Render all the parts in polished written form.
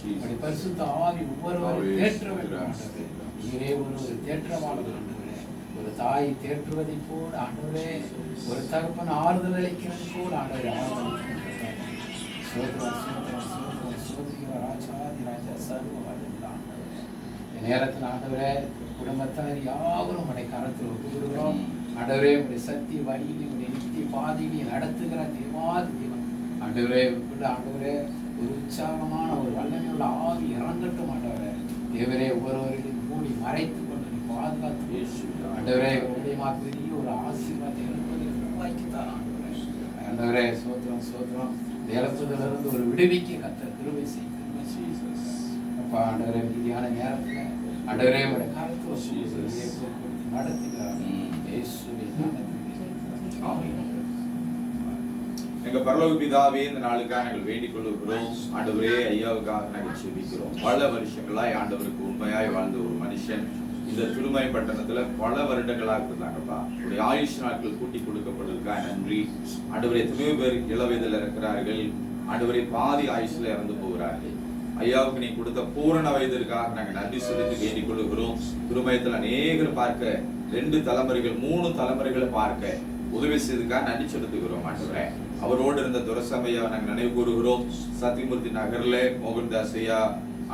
அப்படி பரிசுத்த ஆவி ஒவ்வொருவரும் தேற்ற வேண்டும். நீரே ஒரு தேற்றமானது ஆண்டவரே. ஒரு தாய் தேற்றுவதை போல் ஆண்டவரே, ஒரு தகப்பன் ஆறுதல் அளிக்கிறது போல் ஆண்டவரே நேரத்தில் ஆண்டவரே குடும்பத்தினர் யாவரும் உடைய கரத்தில் ஒப்புகிறோம். ஆண்டவரே உடைய சக்தி வழியிலே உடைய நித்திய பாதையை நடத்துகிற தேவாதி தேவன் ஆண்டவரே ஆண்டவரே ஒரு உற்சாகமான ஒரு வல்லமையுள்ள ஆவி இறங்கட்டும். ஆண்டவரே தேவரே ஒவ்வொருவரையும் மூடி மறைத்து கொண்டு நீ பாதுகாத்து ஆண்டவரே உடைய பெரிய ஒரு ஆசீர்வாதத்தை எழுப்புவதற்கு உருவாக்கித்தான் ஆண்டவரே. ஆண்டவரே சோத்திரம் சோத்திரம் தேலத்திலிருந்து ஒரு விடுவிக்க கர்த்தர் கிருபை செய்து அப்பா ஆண்டவரே மீதியான நேரத்தில் ஆண்டவரே உடைய காலத்து நடத்துகிறார். எங்க பரலோக பிதாவே, இந்த நாளுக்காக நாங்கள் வேண்டிக் கொள்ளுகிறோம். ஆண்டவரே ஐயாவுக்காக நாங்கள் செபிக்கிறோம். பல வருஷங்களாய் ஆண்டவருக்கு உண்மையாய் வாழ்ந்த ஒரு மனுஷன் இந்த திருமய பட்டணத்துல பல வருடங்களாக இருந்தாங்கப்பா. உடைய ஆயுஷ் நாட்கள் கூட்டி கொடுக்கப்படுவதற்காக நன்றி. ஆண்டவரே எத்தனையோ பேர் இளவயதில் இருக்கிறார்கள். ஆண்டவரே பாதி ஆயுஷ்ல இறந்து போகிறார்கள். ஐயாவுக்கு நீ கொடுத்த பூரண வயதிற்காக நாங்கள் நன்றி செலுத்தி வேண்டிக் கொள்ளுகிறோம். திருமயத்தில் அநேகர் பார்க்க 2 தலைமுறைகள் 3 தலைமுறைகளை பார்க்க உதவி செய்ததுக்காக நன்றி செலுத்துகிறோம். ஆண்டவரே அவரோடு இருந்த துரசமையா நாங்கள் நினைவு கூறுகிறோம். சத்தியமூர்த்தி நகர்ல மோகன்தாஸ் ஐயா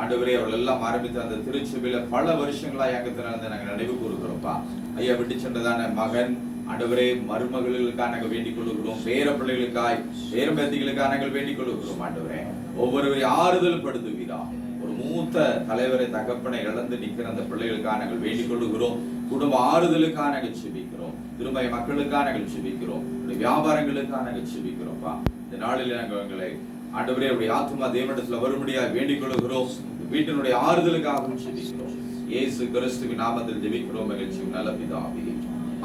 ஆண்டவரே அவர்கள் எல்லாம் ஆரம்பித்த அந்த திருச்சபையில பல வருஷங்களா ஏகத்திலிருந்து நாங்கள் நினைவு கூறுகிறோம்ப்பா. ஐயா விட்டு சென்றதான மகன் ஆண்டவரே மருமகளுக்காக நாங்கள் வேண்டிக் கொள்ளுகிறோம். பேர பிள்ளைகளுக்காய் பேரம்பேத்திகளுக்காக நாங்கள் வேண்டிக் கொள்ளுகிறோம். ஆண்டவரே ஒவ்வொருவரையும் ஆறுதல் படுத்துவீரா. ஒரு மூத்த தலைவரை தகப்பனை இழந்து நிற்கிற அந்த பிள்ளைகளுக்காக நாங்கள் வேண்டிக் கொள்ளுகிறோம். குடும்ப ஆறுதலுக்காக நாங்கள் செபிக்கிறோம். திருமய மக்களுக்காக நாங்கள் செபிக்கிறோம். வியாபாரங்களுக்காக நாங்கள் செபிக்கிறோம்ப்பா. இந்த நாளில் நாங்கள் எங்களை ஆண்டவரே உடைய ஆத்துமா தேவனிடத்தில் வரும்படியாக வேண்டிக் கொள்ளுகிறோம். வீட்டினுடைய ஆறுதலுக்காகவும் செபிக்கிறோம். இயேசு கிறிஸ்துவின் நாமத்தில் ஜெபிக்கிறோம். மகிழ்ச்சி நல்ல பிதாவே.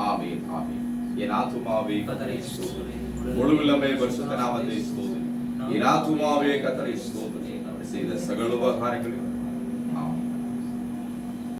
ஆமென் ஆமென். என் ஆத்துமாவே கர்த்தரை ஸ்தோத்திரி. முழுவதுமே பரிசுத்த நாமத்தை ஸ்தோத்திரி. என் ஆத்துமாவே கர்த்தரை ஸ்தோத்திரி. அவர் செய்த சகல உபகாரங்களையும்